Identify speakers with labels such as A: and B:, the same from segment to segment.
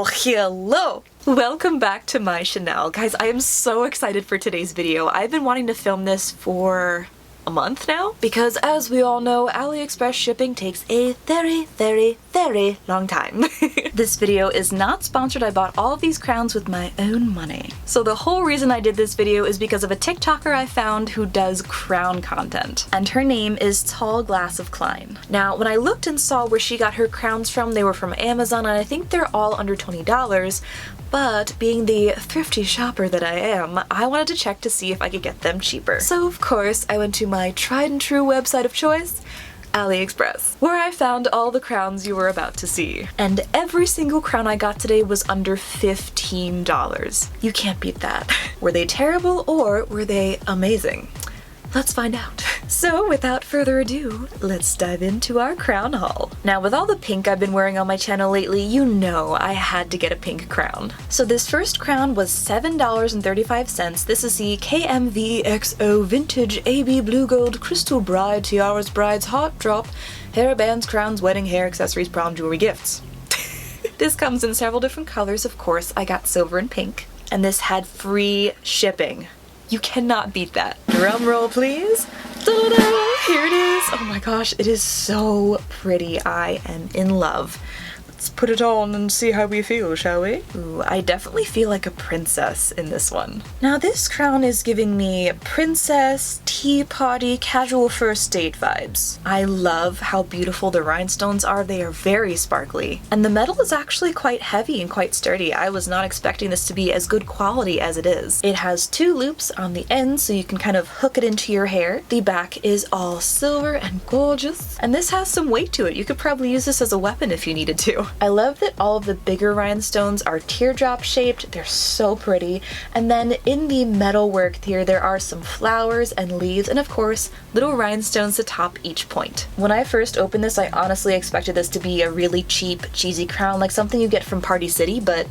A: Well, hello! Welcome back to my channel. Guys, I am so excited for today's video. I've been wanting to film this for a month now because, as we all know, Aliexpress shipping takes a very long time. This video is not sponsored. I bought all of these crowns with my own money. So the whole reason I did this video is because of a TikToker I found who does crown content, and her name is Tall Glass of Klein. Now, when I looked and saw where she got her crowns from, they were from Amazon, and I think they're all under $20. But being the thrifty shopper that I am, I wanted to check to see if I could get them cheaper. So of course, I went to my tried and true website of choice, Aliexpress, where I found all the crowns you were about to see. And every single crown I got today was under $15. You can't beat that. Were they terrible or were they amazing? Let's find out. So without further ado, let's dive into our crown haul. Now, with all the pink I've been wearing on my channel lately, you know I had to get a pink crown. So this first crown was $7.35. This is the KMVXO Vintage AB Blue Gold Crystal Bride Tiaras Brides Hot Drop Hair Bands Crowns Wedding Hair Accessories Prom Jewelry Gifts. This comes in several different colors, of course. I got silver and pink, and this had free shipping. You cannot beat that. Drum roll, please. Da-da-da! Here it is. Oh my gosh, it is so pretty. I am in love. Let's put it on and see how we feel, shall we? Ooh, I definitely feel like a princess in this one. Now, this crown is giving me princess, tea party, casual first date vibes. I love how beautiful the rhinestones are. They are very sparkly. And the metal is actually quite heavy and quite sturdy. I was not expecting this to be as good quality as it is. It has two loops on the end so you can kind of hook it into your hair. The back is all silver and gorgeous. And this has some weight to it. You could probably use this as a weapon if you needed to. I love that all of the bigger rhinestones are teardrop shaped. They're so pretty. And then in the metal work here, there are some flowers and leaves, and of course, little rhinestones to top each point. When I first opened this, I honestly expected this to be a really cheap, cheesy crown, like something you get from Party City, but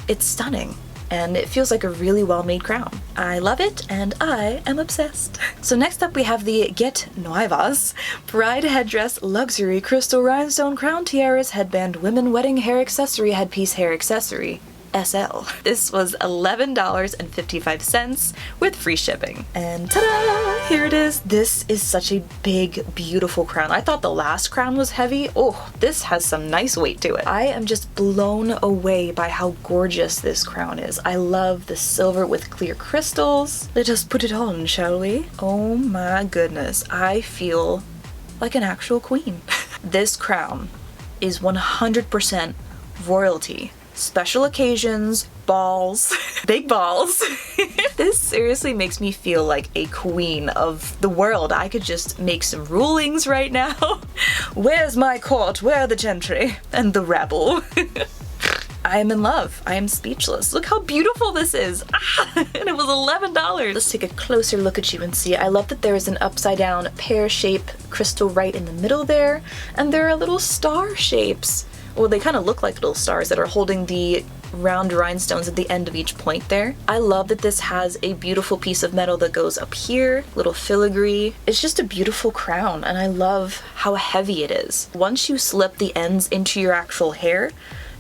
A: it's stunning. And it feels like a really well-made crown. I love it, and I am obsessed. So next up we have the Get Nuevas Bride Headdress Luxury Crystal Rhinestone Crown Tiaras Headband Women Wedding Hair Accessory Headpiece Hair Accessory. SL. This was $11.55 with free shipping. And ta-da! Here it is. This is such a big, beautiful crown. I thought the last crown was heavy. Oh, this has some nice weight to it. I am just blown away by how gorgeous this crown is. I love the silver with clear crystals. Let us put it on, shall we? Oh my goodness. I feel like an actual queen. This crown is 100% royalty. Special occasions, balls, big balls. This seriously makes me feel like a queen of the world. I could just make some rulings right now. Where's my court? Where are the gentry? And the rabble? I am in love. I am speechless. Look how beautiful this is. And it was $11. Let's take a closer look at you and see. I love that there is an upside down pear-shaped crystal right in the middle there. And there are little star shapes. Well, they kind of look like little stars that are holding the round rhinestones at the end of each point there. I love that this has a beautiful piece of metal that goes up here, little filigree. It's just a beautiful crown, and I love how heavy it is. Once you slip the ends into your actual hair,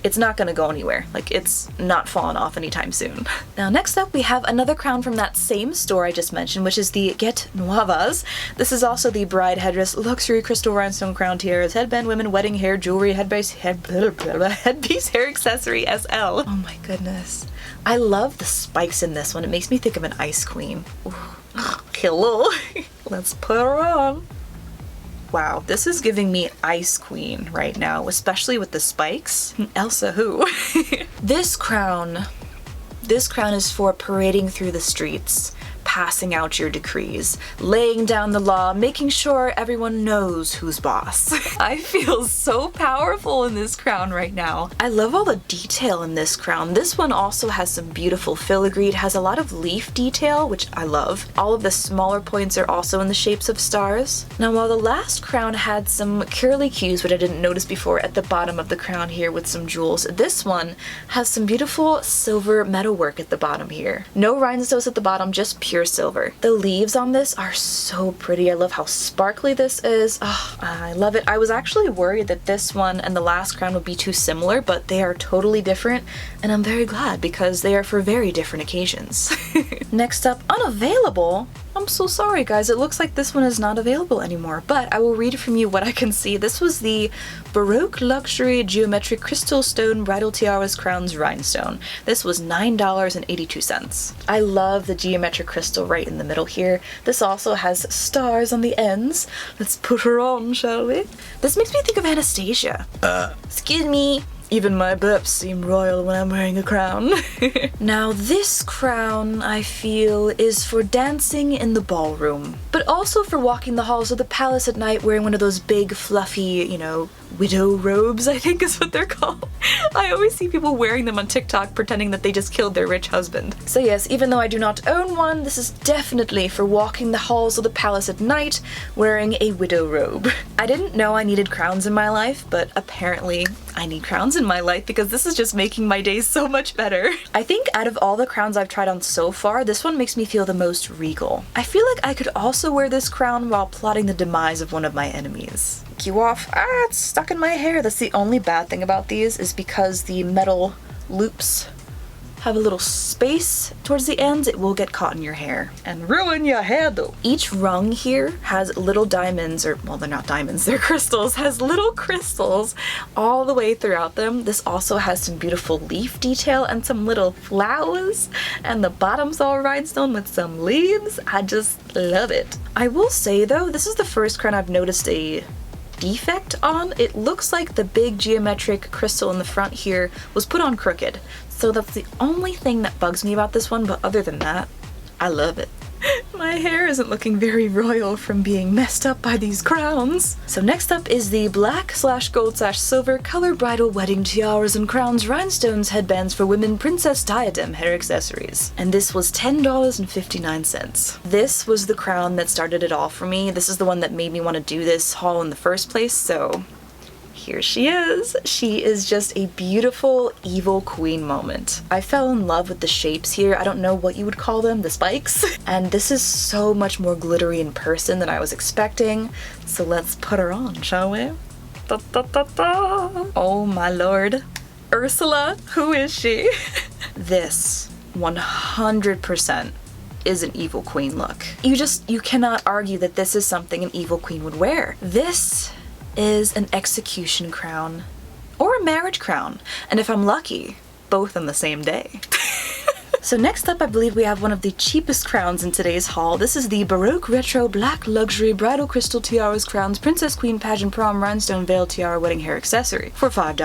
A: it's not gonna go anywhere. Like, it's not falling off anytime soon. Now, next up, we have another crown from that same store I just mentioned, which is the Get Nuevas. This is also the Bride Headdress Luxury Crystal Rhinestone Crown Tiaras Headband Women Wedding Hair Jewelry Headpiece Hair Accessory SL. Oh my goodness. I love the spikes in this one. It makes me think of an ice queen. Ooh. Hello. Let's put her on. Wow, this is giving me Ice Queen right now, especially with the spikes. Elsa who? This crown is for parading through the streets, passing out your decrees, laying down the law, making sure everyone knows who's boss. I feel so powerful in this crown right now. I love all the detail in this crown. This one also has some beautiful filigree. It has a lot of leaf detail, which I love. All of the smaller points are also in the shapes of stars. Now, while the last crown had some curlicues, which I didn't notice before, at the bottom of the crown here with some jewels, this one has some beautiful silver metalwork at the bottom here. No rhinestones at the bottom, just pure silver. The leaves on this are so pretty. I love how sparkly this is. Oh, I love it. I was actually worried that this one and the last crown would be too similar, but they are totally different, and I'm very glad because they are for very different occasions. Next up, unavailable. I'm so sorry, guys. It looks like this one is not available anymore, but I will read from you what I can see. This was the Baroque Luxury Geometric Crystal Stone Bridal Tiaras Crowns Rhinestone. This was $9.82. I love the geometric crystal right in the middle here. This also has stars on the ends. Let's put her on, shall we? This makes me think of Anastasia. Excuse me. Even my burps seem royal when I'm wearing a crown. Now this crown, I feel, is for dancing in the ballroom, but also for walking the halls of the palace at night wearing one of those big fluffy, you know, widow robes, I think is what they're called. I always see people wearing them on TikTok pretending that they just killed their rich husband. So yes, even though I do not own one, this is definitely for walking the halls of the palace at night wearing a widow robe. I didn't know I needed crowns in my life, but apparently I need crowns in my life because this is just making my days so much better. I think out of all the crowns I've tried on so far, this one makes me feel the most regal. I feel like I could also wear this crown while plotting the demise of one of my enemies. You off. Ah, it's stuck in my hair. That's the only bad thing about these, is because the metal loops have a little space towards the ends, it will get caught in your hair and ruin your hair though. Each rung here has little diamonds, or well, they're not diamonds, they're crystals, has little crystals all the way throughout them. This also has some beautiful leaf detail and some little flowers, and the bottom's all rhinestone with some leaves. I just love it. I will say though, this is the first crown I've noticed a defect on. It looks like the big geometric crystal in the front here was put on crooked. So that's the only thing that bugs me about this one, but other than that, I love it. My hair isn't looking very royal from being messed up by these crowns. So next up is the black/gold/silver color bridal wedding tiaras and crowns rhinestones headbands for women princess diadem hair accessories. And this was $10.59. This was the crown that started it all for me. This is the one that made me want to do this haul in the first place, so here she is. She is just a beautiful evil queen moment. I fell in love with the shapes here. I don't know what you would call them, the spikes. And this is so much more glittery in person than I was expecting. So let's put her on, shall we? Da, da, da, da. Oh my lord. Ursula, who is she? This 100% is an evil queen look. You cannot argue that this is something an evil queen would wear. This is an execution crown or a marriage crown, and if I'm lucky, both on the same day. So next up, I believe we have one of the cheapest crowns in today's haul. This is the Baroque Retro Black Luxury Bridal Crystal Tiaras Crowns Princess Queen Pageant Prom Rhinestone Veil Tiara Wedding Hair Accessory for $5.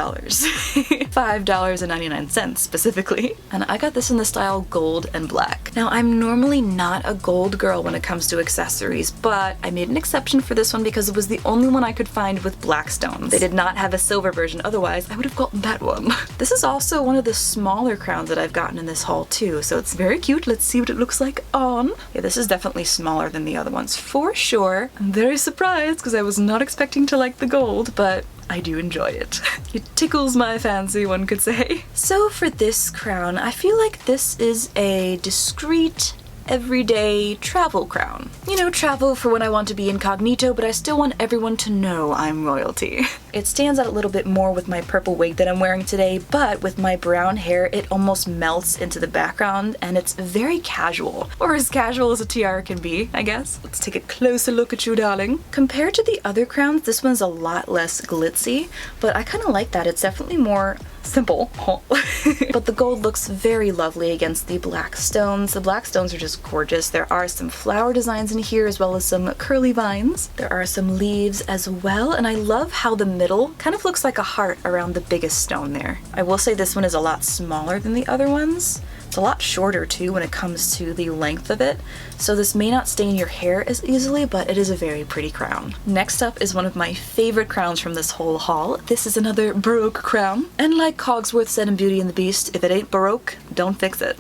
A: $5.99 specifically. And I got this in the style gold and black. Now, I'm normally not a gold girl when it comes to accessories, but I made an exception for this one because it was the only one I could find with black stones. They did not have a silver version, otherwise I would have gotten that one. This is also one of the smaller crowns that I've gotten in this haul too, so it's very cute. Let's see what it looks like on. Yeah, this is definitely smaller than the other ones for sure. I'm very surprised because I was not expecting to like the gold, but I do enjoy it. It tickles my fancy, one could say. So for this crown, I feel like this is a discreet, everyday travel crown. You know, travel for when I want to be incognito, but I still want everyone to know I'm royalty. It stands out a little bit more with my purple wig that I'm wearing today, but with my brown hair, it almost melts into the background, and it's very casual. Or as casual as a tiara can be, I guess. Let's take a closer look at you, darling. Compared to the other crowns, this one's a lot less glitzy, but I kind of like that. It's definitely more simple. But the gold looks very lovely against the black stones. The black stones are just gorgeous. There are some flower designs in here as well as some curly vines. There are some leaves as well, and I love how the middle kind of looks like a heart around the biggest stone there. I will say this one is a lot smaller than the other ones. It's a lot shorter too when it comes to the length of it, so this may not stain your hair as easily, but it is a very pretty crown. Next up is one of my favorite crowns from this whole haul. This is another Baroque crown, and like Cogsworth said in Beauty and the Beast, if it ain't Baroque, don't fix it.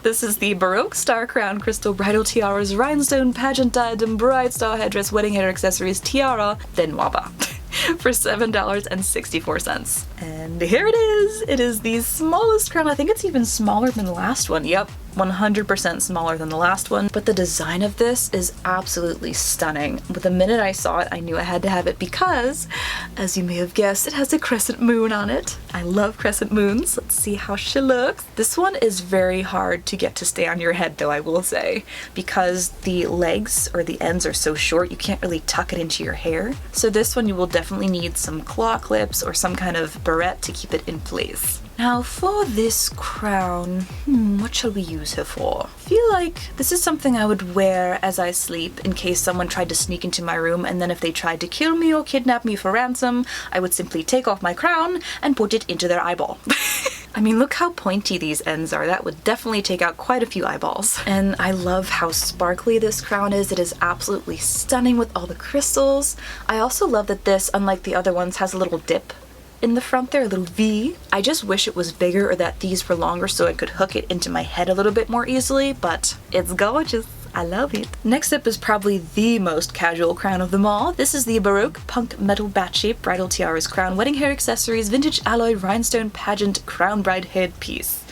A: This is the Baroque Star Crown Crystal Bridal Tiaras Rhinestone Pageant Diadem Bride Style Headdress Wedding Hair Accessories Tiara Denwaba for $7.64. And here it is! It is the smallest crown. I think it's even smaller than the last one. Yep, 100% smaller than the last one, but the design of this is absolutely stunning. But the minute I saw it, I knew I had to have it because, as you may have guessed, it has a crescent moon on it. I love crescent moons. Let's see how she looks. This one is very hard to get to stay on your head though, I will say, because the legs or the ends are so short, you can't really tuck it into your hair. So this one you will definitely need some claw clips or some kind of barrette to keep it in place. Now for this crown, what shall we use her for? I feel like this is something I would wear as I sleep in case someone tried to sneak into my room, and then if they tried to kill me or kidnap me for ransom, I would simply take off my crown and put it into their eyeball. I mean, look how pointy these ends are. That would definitely take out quite a few eyeballs. And I love how sparkly this crown is. It is absolutely stunning with all the crystals. I also love that this, unlike the other ones, has a little dip in the front there, a little V. I just wish it was bigger or that these were longer so I could hook it into my head a little bit more easily, but it's gorgeous. I love it. Next up is probably the most casual crown of them all. This is the Baroque Punk Metal Bat Shape Bridal Tiaras Crown Wedding Hair Accessories Vintage Alloy Rhinestone Pageant Crown Bride Headpiece.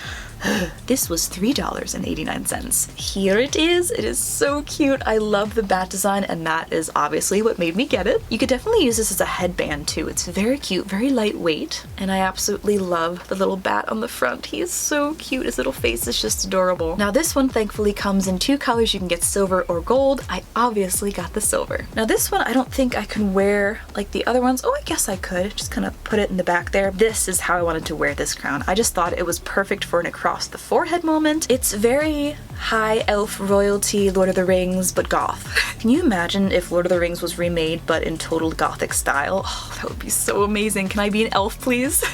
A: This was $3.89. Here it is. It is so cute. I love the bat design, and that is obviously what made me get it. You could definitely use this as a headband too. It's very cute, very lightweight, and I absolutely love the little bat on the front. He is so cute. His little face is just adorable. Now this one thankfully comes in 2 colors. You can get silver or gold. I obviously got the silver. Now this one I don't think I can wear like the other ones. Oh, I guess I could. Just kind of put it in the back there. This is how I wanted to wear this crown. I just thought it was perfect for an across the forehead moment. It's very high elf royalty Lord of the Rings, but goth. Can you imagine if Lord of the Rings was remade but in total Gothic style? Oh, that would be so amazing. Can I be an elf, please?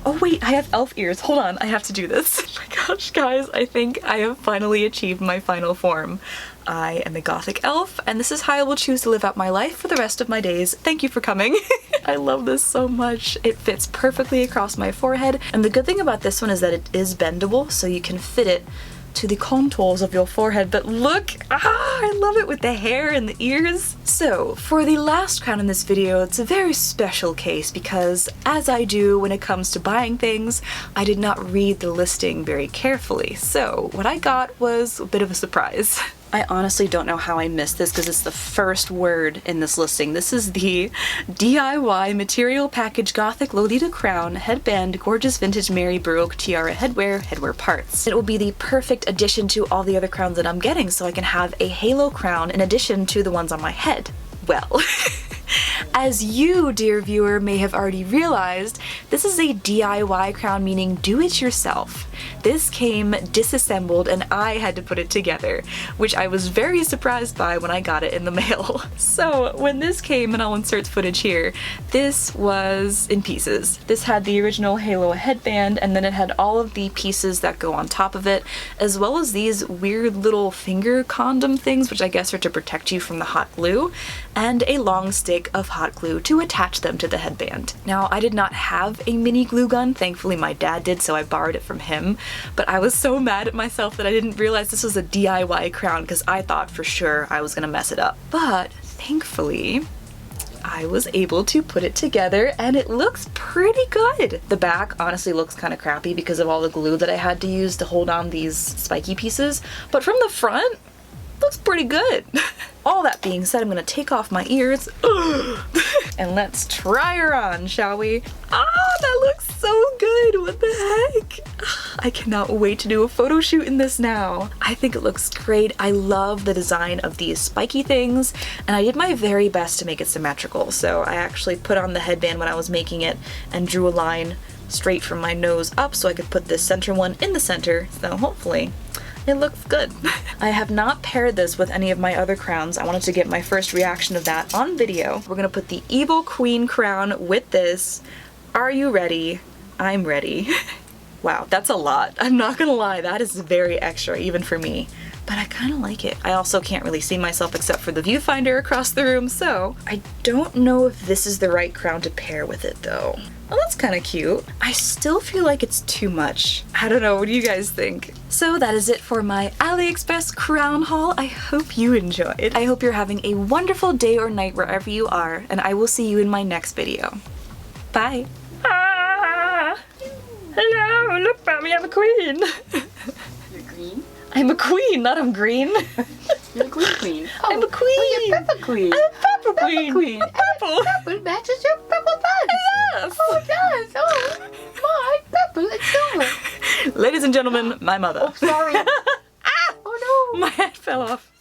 A: Oh wait, I have elf ears. Hold on, I have to do this. Oh my gosh, guys, I think I have finally achieved my final form. I am a Gothic elf, and this is how I will choose to live out my life for the rest of my days. Thank you for coming. I love this so much. It fits perfectly across my forehead, and the good thing about this one is that it is bendable, so you can fit it to the contours of your forehead. But look, I love it with the hair and the ears. So for the last crown in this video, it's a very special case because, as I do when it comes to buying things, I did not read the listing very carefully. So what I got was a bit of a surprise. I honestly don't know how I missed this because it's the first word in this listing. This is the DIY Material Package Gothic Lolita Crown Headband Gorgeous Vintage Mary Baroque Tiara Headwear Parts. It will be the perfect addition to all the other crowns that I'm getting, so I can have a halo crown in addition to the ones on my head. Well, as you, dear viewer, may have already realized, this is a DIY crown, meaning do it yourself. This came disassembled and I had to put it together, which I was very surprised by when I got it in the mail. So when this came, and I'll insert footage here, this was in pieces. This had the original halo headband, and then it had all of the pieces that go on top of it, as well as these weird little finger condom things, which I guess are to protect you from the hot glue, and a long stick of hot glue to attach them to the headband. Now, I did not have a mini glue gun. Thankfully my dad did, so I borrowed it from him, but I was so mad at myself that I didn't realize this was a DIY crown because I thought for sure I was gonna mess it up. But thankfully, I was able to put it together and it looks pretty good. The back honestly looks kind of crappy because of all the glue that I had to use to hold on these spiky pieces, but from the front, looks pretty good. All that being said, I'm gonna take off my ears and let's try her on, shall we? Ah, that looks so good, what the heck? I cannot wait to do a photo shoot in this now. I think it looks great. I love the design of these spiky things, and I did my very best to make it symmetrical. So I actually put on the headband when I was making it and drew a line straight from my nose up so I could put this center one in the center, so hopefully it looks good. I have not paired this with any of my other crowns. I wanted to get my first reaction of that on video. We're gonna put the Evil Queen crown with this. Are you ready? I'm ready. Wow, that's a lot. I'm not gonna lie, that is very extra, even for me. But I kind of like it. I also can't really see myself except for the viewfinder across the room, so I don't know if this is the right crown to pair with it though. Well, that's kind of cute. I still feel like it's too much. I don't know, what do you guys think? So that is it for my AliExpress crown haul. I hope you enjoyed. I hope you're having a wonderful day or night wherever you are, and I will see you in my next video. Bye. Ah! Hello, look, mommy, I'm a queen.
B: You're green?
A: I'm a queen, not I'm green.
B: You're a queen. Oh,
A: I'm a queen.
B: Well, you're pepper queen.
A: I'm a pepper queen.
B: Queen.
A: Pepper.
B: Pepper matches your pepper buns.
A: Yes.
B: Oh, it does. Oh, my pepper. It's silver.
A: Ladies and gentlemen, my mother.
B: Sorry.
A: Ah!
B: Oh, no.
A: My head fell off.